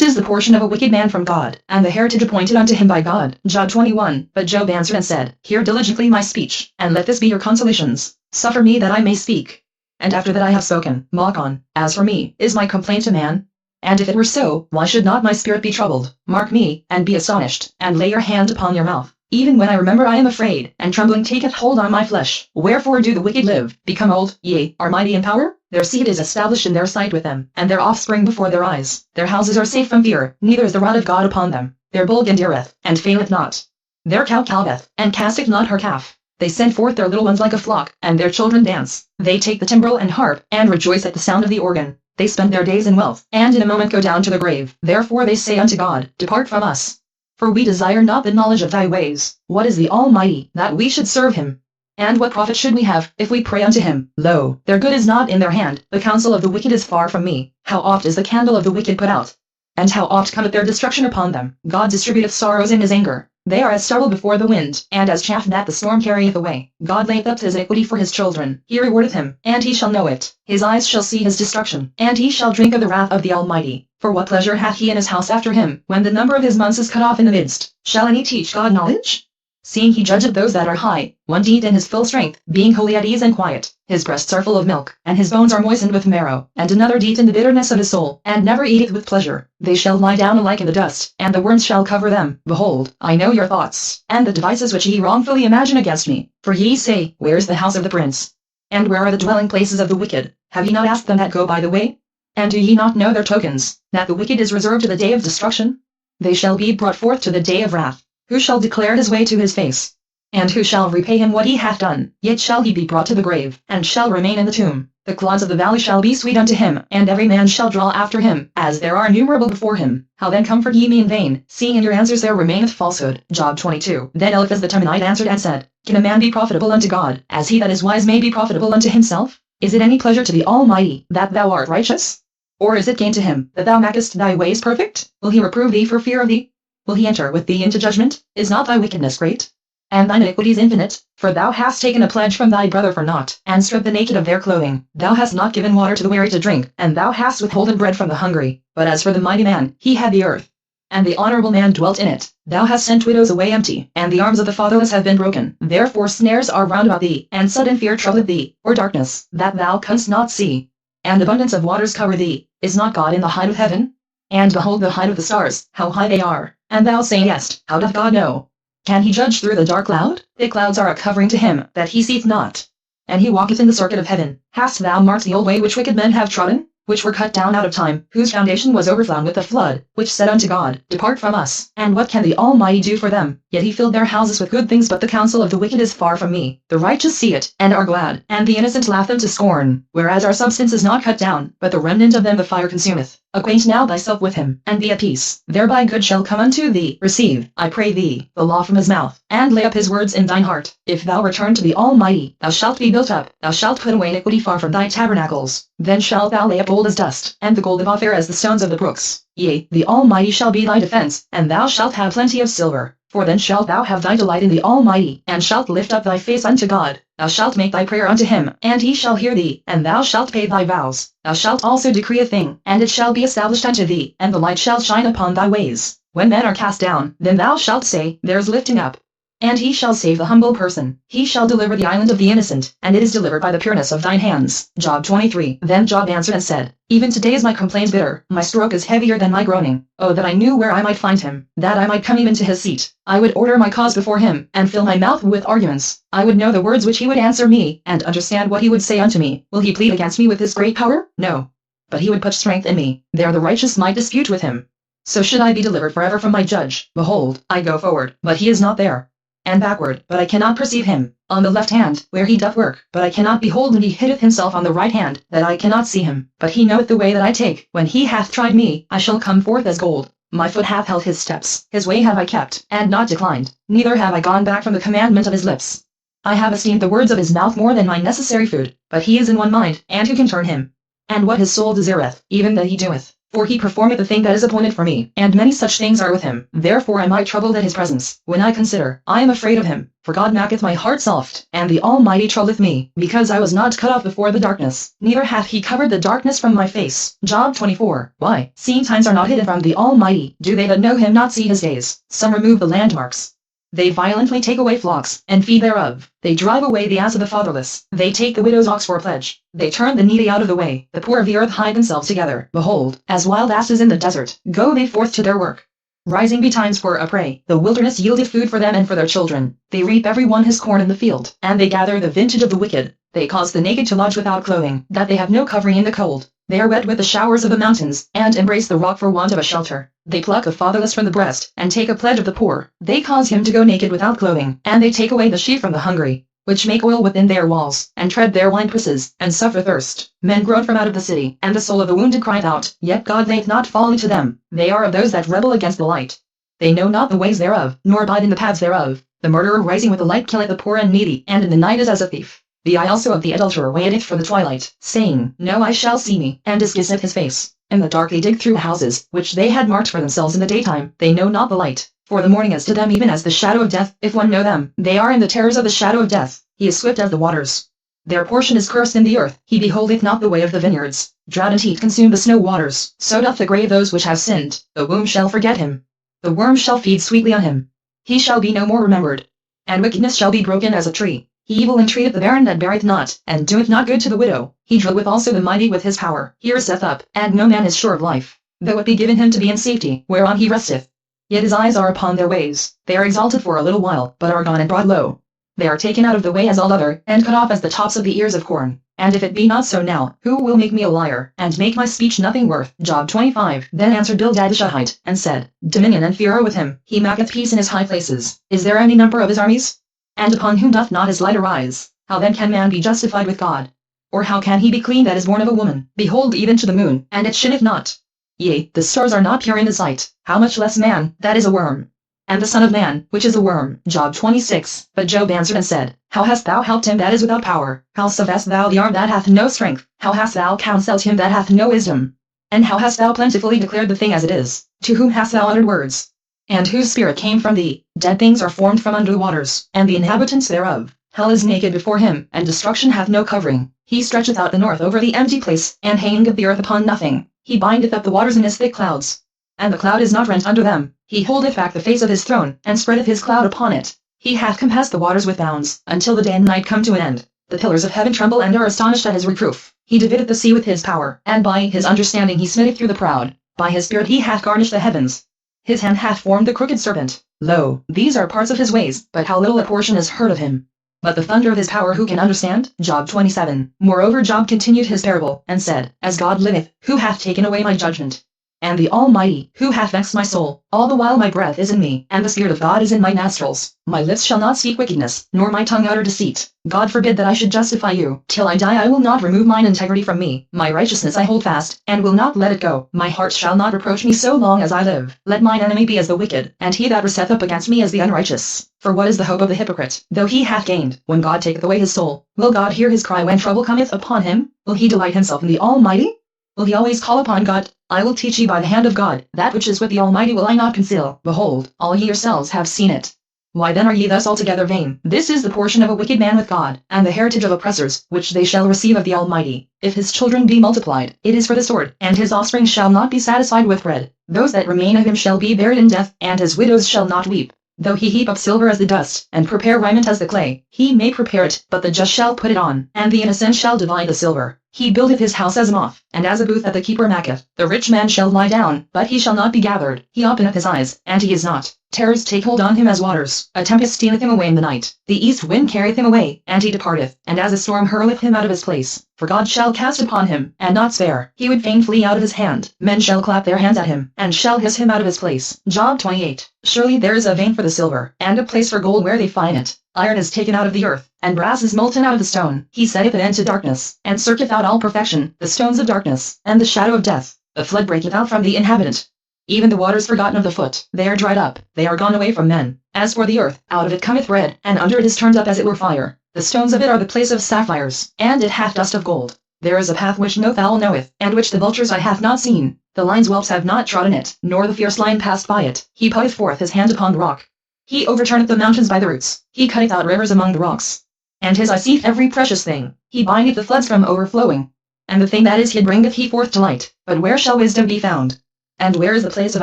'Tis the portion of a wicked man from God, and the heritage appointed unto him by God. Job 21. But Job answered and said, Hear diligently my speech, and let this be your consolations. Suffer me that I may speak. And after that I have spoken, mock on. As for me, is my complaint a man? And if it were so, why should not my spirit be troubled? Mark me, and be astonished, and lay your hand upon your mouth. Even when I remember I am afraid, and trembling taketh hold on my flesh. Wherefore do the wicked live, become old, yea, are mighty in power? Their seed is established in their sight with them, and their offspring before their eyes. Their houses are safe from fear, neither is the rod of God upon them. Their bull endeareth, and faileth not. Their cow calveth, and casteth not her calf. They send forth their little ones like a flock, and their children dance. They take the timbrel and harp, and rejoice at the sound of the organ. They spend their days in wealth, and in a moment go down to the grave. Therefore they say unto God, Depart from us. For we desire not the knowledge of thy ways. What is the Almighty, that we should serve him? And what profit should we have, if we pray unto him? Lo, their good is not in their hand, the counsel of the wicked is far from me. How oft is the candle of the wicked put out? And how oft cometh their destruction upon them? God distributeth sorrows in his anger. They are as stubble before the wind, and as chaff that the storm carrieth away. God layeth up his iniquity for his children. He rewardeth him, and he shall know it. His eyes shall see his destruction, and he shall drink of the wrath of the Almighty. For what pleasure hath he in his house after him, when the number of his months is cut off in the midst? Shall any teach God knowledge? Seeing he judgeth those that are high, one eat in his full strength, being wholly at ease and quiet. His breasts are full of milk, and his bones are moistened with marrow. And another eat in the bitterness of his soul, and never eateth with pleasure. They shall lie down alike in the dust, and the worms shall cover them. Behold, I know your thoughts, and the devices which ye wrongfully imagine against me. For ye say, Where is the house of the prince? And where are the dwelling places of the wicked? Have ye not asked them that go by the way? And do ye not know their tokens, that the wicked is reserved to the day of destruction? They shall be brought forth to the day of wrath. Who shall declare his way to his face? And who shall repay him what he hath done? Yet shall he be brought to the grave, and shall remain in the tomb. The clods of the valley shall be sweet unto him, and every man shall draw after him, as there are innumerable before him. How then comfort ye me in vain, seeing in your answers there remaineth falsehood? Job 22. Then Eliphaz the Temanite answered and said, Can a man be profitable unto God, as he that is wise may be profitable unto himself? Is it any pleasure to the Almighty, that thou art righteous? Or is it gain to him, that thou makest thy ways perfect? Will he reprove thee for fear of thee? Will he enter with thee into judgment? Is not thy wickedness great? And thine iniquities infinite? For thou hast taken a pledge from thy brother for naught, and stripped the naked of their clothing. Thou hast not given water to the weary to drink, and thou hast withholden bread from the hungry. But as for the mighty man, he had the earth, and the honorable man dwelt in it. Thou hast sent widows away empty, and the arms of the fatherless have been broken. Therefore snares are round about thee, and sudden fear troubleth thee, or darkness, that thou canst not see. And abundance of waters cover thee. Is not God in the height of heaven? And behold the height of the stars, how high they are. And thou sayest, How doth God know? Can he judge through the dark cloud? The clouds are a covering to him, that he seeth not. And he walketh in the circuit of heaven. Hast thou marked the old way which wicked men have trodden, which were cut down out of time, whose foundation was overflown with the flood, which said unto God, Depart from us? And what can the Almighty do for them? Yet he filled their houses with good things, but the counsel of the wicked is far from me. The righteous see it, and are glad, and the innocent laugh them to scorn. Whereas our substance is not cut down, but the remnant of them the fire consumeth. Acquaint now thyself with him, and be at peace. Thereby good shall come unto thee. Receive, I pray thee, the law from his mouth, and lay up his words in thine heart. If thou return to the Almighty, thou shalt be built up. Thou shalt put away iniquity far from thy tabernacles. Then shalt thou lay up gold as dust, and the gold of Ophir as the stones of the brooks. Yea, the Almighty shall be thy defense, and thou shalt have plenty of silver. For then shalt thou have thy delight in the Almighty, and shalt lift up thy face unto God. Thou shalt make thy prayer unto him, and he shall hear thee, and thou shalt pay thy vows. Thou shalt also decree a thing, and it shall be established unto thee, and the light shall shine upon thy ways. When men are cast down, then thou shalt say, There's lifting up. And he shall save the humble person. He shall deliver the island of the innocent, and it is delivered by the pureness of thine hands. Job 23. Then Job answered and said, Even today is my complaint bitter, my stroke is heavier than my groaning. Oh, that I knew where I might find him, that I might come even to his seat. I would order my cause before him, and fill my mouth with arguments. I would know the words which he would answer me, and understand what he would say unto me. Will he plead against me with his great power? No. But he would put strength in me. There the righteous might dispute with him. So should I be delivered forever from my judge. Behold, I go forward, but he is not there. And backward, but I cannot perceive him. On the left hand, where he doth work, but I cannot behold, and he hideth himself on the right hand, that I cannot see him. But he knoweth the way that I take. When he hath tried me, I shall come forth as gold. My foot hath held his steps. His way have I kept, and not declined. Neither have I gone back from the commandment of his lips. I have esteemed the words of his mouth more than my necessary food. But he is in one mind, and who can turn him? And what his soul desireth, even that he doeth. For he performeth the thing that is appointed for me, and many such things are with him. Therefore am I troubled at his presence. When I consider, I am afraid of him. For God maketh my heart soft, and the Almighty troubleth me, because I was not cut off before the darkness, neither hath he covered the darkness from my face. Job 24. Why, seeing times are not hidden from the Almighty, do they that know him not see his days? Some remove the landmarks. They violently take away flocks, and feed thereof. They drive away the ass of the fatherless. They take the widow's ox for a pledge. They turn the needy out of the way. The poor of the earth hide themselves together. Behold, as wild asses in the desert, go they forth to their work. Rising betimes for a prey, the wilderness yieldeth food for them and for their children. They reap every one his corn in the field, and they gather the vintage of the wicked. They cause the naked to lodge without clothing, that they have no covering in the cold. They are wet with the showers of the mountains, and embrace the rock for want of a shelter. They pluck the fatherless from the breast, and take a pledge of the poor. They cause him to go naked without clothing, and they take away the sheep from the hungry, which make oil within their walls, and tread their winepresses, and suffer thirst. Men groan from out of the city, and the soul of the wounded crieth out, yet God layeth not folly to them. They are of those that rebel against the light. They know not the ways thereof, nor abide in the paths thereof. The murderer rising with the light killeth the poor and needy, and in the night is as a thief. The eye also of the adulterer waiteth for the twilight, saying, No eye shall see me, and disguiseth his face. In the dark they dig through houses, which they had marked for themselves in the daytime. They know not the light. For the morning is to them even as the shadow of death. If one know them, they are in the terrors of the shadow of death. He is swift as the waters. Their portion is cursed in the earth. He beholdeth not the way of the vineyards. Drought and heat consume the snow waters. So doth the grave those which have sinned. The womb shall forget him. The worm shall feed sweetly on him. He shall be no more remembered. And wickedness shall be broken as a tree. He evil entreateth the barren that beareth not, and doeth not good to the widow. He drilleth also the mighty with his power. He riseth up, and no man is sure of life. Though it be given him to be in safety, whereon he resteth. Yet his eyes are upon their ways. They are exalted for a little while, but are gone and brought low. They are taken out of the way as all other, and cut off as the tops of the ears of corn. And if it be not so now, who will make me a liar, and make my speech nothing worth? Job 25. Then answered Bildad the Shuhite, and said, Dominion and fear are with him. He maketh peace in his high places. Is there any number of his armies? And upon whom doth not his light arise? How then can man be justified with God? Or how can he be clean that is born of a woman? Behold even to the moon, and it shineth not. Yea, the stars are not pure in his sight. How much less man, that is a worm? And the son of man, which is a worm. Job 26. But Job answered and said, How hast thou helped him that is without power? How savest thou the arm that hath no strength? How hast thou counselled him that hath no wisdom? And how hast thou plentifully declared the thing as it is? To whom hast thou uttered words? And whose spirit came from thee? Dead things are formed from under the waters, and the inhabitants thereof. Hell is naked before him, and destruction hath no covering. He stretcheth out the north over the empty place, and hangeth the earth upon nothing. He bindeth up the waters in his thick clouds, and the cloud is not rent under them. He holdeth back the face of his throne, and spreadeth his cloud upon it. He hath compassed the waters with bounds, until the day and night come to an end. The pillars of heaven tremble and are astonished at his reproof. He divideth the sea with his power, and by his understanding he smiteth through the proud. By his spirit he hath garnished the heavens. His hand hath formed the crooked serpent. Lo, these are parts of his ways, but how little a portion is heard of him. But the thunder of his power who can understand? Job 27. Moreover Job continued his parable, and said, As God liveth, who hath taken away my judgment? And the Almighty, who hath vexed my soul? All the while my breath is in me, and the Spirit of God is in my nostrils. My lips shall not speak wickedness, nor my tongue utter deceit. God forbid that I should justify you. Till I die I will not remove mine integrity from me. My righteousness I hold fast, and will not let it go. My heart shall not reproach me so long as I live. Let mine enemy be as the wicked, and he that riseth up against me as the unrighteous. For what is the hope of the hypocrite, though he hath gained, when God taketh away his soul? Will God hear his cry when trouble cometh upon him? Will he delight himself in the Almighty? Will he always call upon God? I will teach ye by the hand of God, that which is with the Almighty will I not conceal. Behold, all ye yourselves have seen it. Why then are ye thus altogether vain? This is the portion of a wicked man with God, and the heritage of oppressors, which they shall receive of the Almighty. If his children be multiplied, it is for the sword, and his offspring shall not be satisfied with bread. Those that remain of him shall be buried in death, and his widows shall not weep. Though he heap up silver as the dust, and prepare raiment as the clay, he may prepare it, but the just shall put it on, and the innocent shall divide the silver. He buildeth his house as a moth, and as a booth that the keeper maketh. The rich man shall lie down, but he shall not be gathered. He openeth his eyes, and he is not. Terrors take hold on him as waters. A tempest stealeth him away in the night. The east wind carrieth him away, and he departeth, and as a storm hurleth him out of his place. For God shall cast upon him, and not spare. He would fain flee out of his hand. Men shall clap their hands at him, and shall hiss him out of his place. Job 28. Surely there is a vein for the silver, and a place for gold where they find it. Iron is taken out of the earth, and brass is molten out of the stone. He setteth an end to darkness, and searcheth out all perfection, the stones of darkness, and the shadow of death. The flood breaketh out from the inhabitant. Even the waters forgotten of the foot, they are dried up, they are gone away from men. As for the earth, out of it cometh bread, and under it is turned up as it were fire. The stones of it are the place of sapphires, and it hath dust of gold. There is a path which no fowl knoweth, and which the vulture's eye hath not seen. The lion's whelps have not trodden it, nor the fierce lion passed by it. He putteth forth his hand upon the rock. He overturneth the mountains by the roots. He cutteth out rivers among the rocks. And his eye seeth every precious thing. He bindeth the floods from overflowing. And the thing that is hid bringeth he forth to light. But where shall wisdom be found? And where is the place of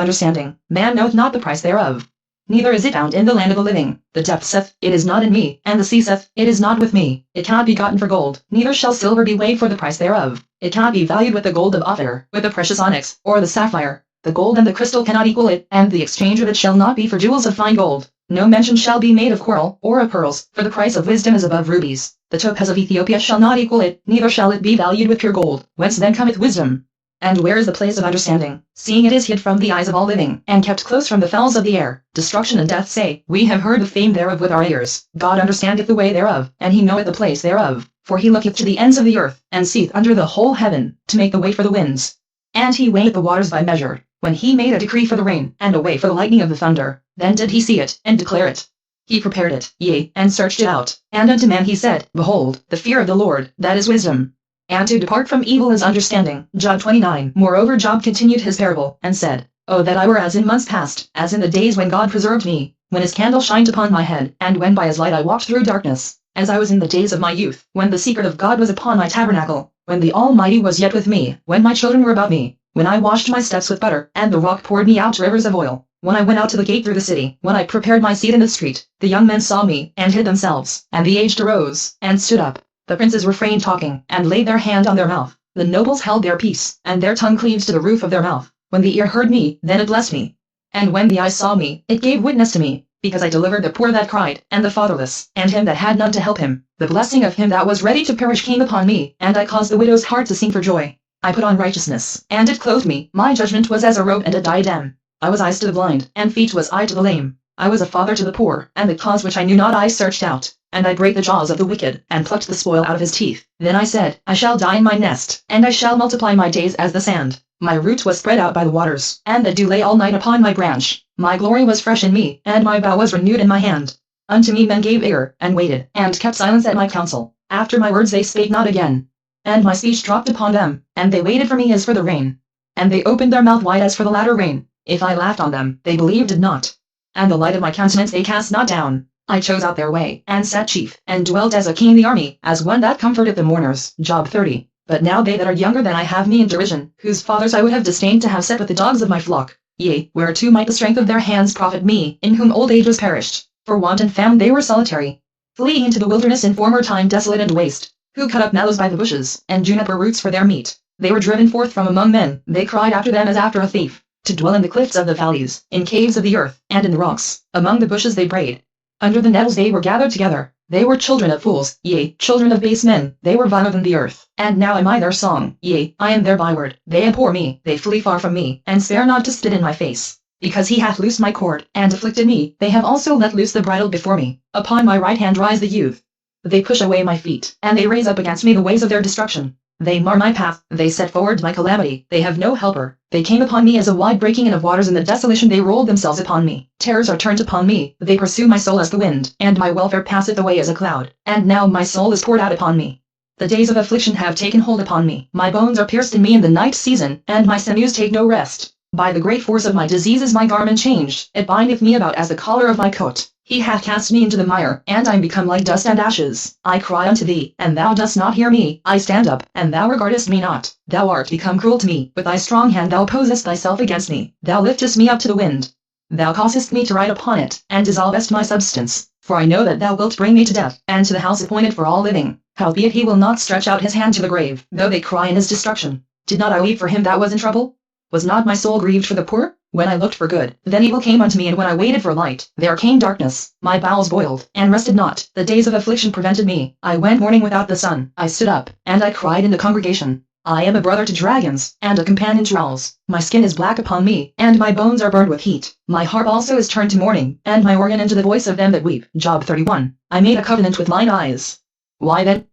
understanding? Man knoweth not the price thereof. Neither is it found in the land of the living. The depth saith, it is not in me, and the sea saith, it is not with me. It cannot be gotten for gold, neither shall silver be weighed for the price thereof. It cannot be valued with the gold of Ophir, with the precious onyx, or the sapphire. The gold and the crystal cannot equal it, and the exchange of it shall not be for jewels of fine gold. No mention shall be made of coral, or of pearls, for the price of wisdom is above rubies. The topaz of Ethiopia shall not equal it, neither shall it be valued with pure gold. Whence then cometh wisdom? And where is the place of understanding? Seeing it is hid from the eyes of all living, and kept close from the fowls of the air. Destruction and death say, we have heard the fame thereof with our ears. God understandeth the way thereof, and he knoweth the place thereof. For he looketh to the ends of the earth, and seeth under the whole heaven, to make the way for the winds. And he weigheth the waters by measure. When he made a decree for the rain, and a way for the lightning of the thunder, then did he see it, and declare it. He prepared it, yea, and searched it out. And unto man he said, Behold, the fear of the Lord, that is wisdom. And to depart from evil is understanding. Job 29. Moreover Job continued his parable, and said, Oh that I were as in months past, as in the days when God preserved me, when his candle shined upon my head, and when by his light I walked through darkness, as I was in the days of my youth, when the secret of God was upon my tabernacle, when the Almighty was yet with me, when my children were about me, when I washed my steps with butter, and the rock poured me out rivers of oil, when I went out to the gate through the city, when I prepared my seat in the street, the young men saw me, and hid themselves, and the aged arose, and stood up. The princes refrained talking, and laid their hand on their mouth. The nobles held their peace, and their tongue cleaved to the roof of their mouth. When the ear heard me, then it blessed me. And when the eye saw me, it gave witness to me, because I delivered the poor that cried, and the fatherless, and him that had none to help him. The blessing of him that was ready to perish came upon me, and I caused the widow's heart to sing for joy. I put on righteousness, and it clothed me. My judgment was as a robe and a diadem. I was eyes to the blind, and feet was I to the lame. I was a father to the poor, and the cause which I knew not I searched out. And I brake the jaws of the wicked, and plucked the spoil out of his teeth. Then I said, I shall die in my nest, and I shall multiply my days as the sand. My root was spread out by the waters, and the dew lay all night upon my branch. My glory was fresh in me, and my bow was renewed in my hand. Unto me men gave ear, and waited, and kept silence at my counsel. After my words they spake not again. And my speech dropped upon them, and they waited for me as for the rain. And they opened their mouth wide as for the latter rain. If I laughed on them, they believed it not. And the light of my countenance they cast not down. I chose out their way, and sat chief, and dwelt as a king in the army, as one that comforteth the mourners. Job 30. But now they that are younger than I have me in derision, whose fathers I would have disdained to have set with the dogs of my flock. Yea, whereto might the strength of their hands profit me, in whom old age was perished. For want and famine they were solitary, fleeing into the wilderness in former time desolate and waste, who cut up mallows by the bushes, and juniper roots for their meat. They were driven forth from among men, they cried after them as after a thief, to dwell in the cliffs of the valleys, in caves of the earth, and in the rocks. Among the bushes they brayed. Under the nettles they were gathered together. They were children of fools, yea, children of base men. They were vile than the earth. And now am I their song, yea, I am their byword. They abhor me, they flee far from me, and spare not to spit in my face. Because he hath loosed my cord, and afflicted me, they have also let loose the bridle before me. Upon my right hand rise the youth. They push away my feet, and they raise up against me the ways of their destruction. They mar my path, they set forward my calamity, they have no helper. They came upon me as a wide breaking in of waters, in the desolation they rolled themselves upon me. Terrors are turned upon me, they pursue my soul as the wind, and my welfare passeth away as a cloud. And now my soul is poured out upon me. The days of affliction have taken hold upon me. My bones are pierced in me in the night season, and my sinews take no rest. By the great force of my disease is my garment changed, it bindeth me about as the collar of my coat. He hath cast me into the mire, and I am become like dust and ashes. I cry unto thee, and thou dost not hear me. I stand up, and thou regardest me not. Thou art become cruel to me. With thy strong hand thou opposest thyself against me. Thou liftest me up to the wind. Thou causest me to ride upon it, and dissolvest my substance. For I know that thou wilt bring me to death, and to the house appointed for all living. Howbeit he will not stretch out his hand to the grave, though they cry in his destruction. Did not I weep for him that was in trouble? Was not my soul grieved for the poor? When I looked for good, then evil came unto me, and when I waited for light, there came darkness. My bowels boiled, and rested not. The days of affliction prevented me. I went mourning without the sun. I stood up, and I cried in the congregation. I am a brother to dragons, and a companion to owls. My skin is black upon me, and my bones are burned with heat. My harp also is turned to mourning, and my organ into the voice of them that weep. Job 31. I made a covenant with mine eyes. Why then?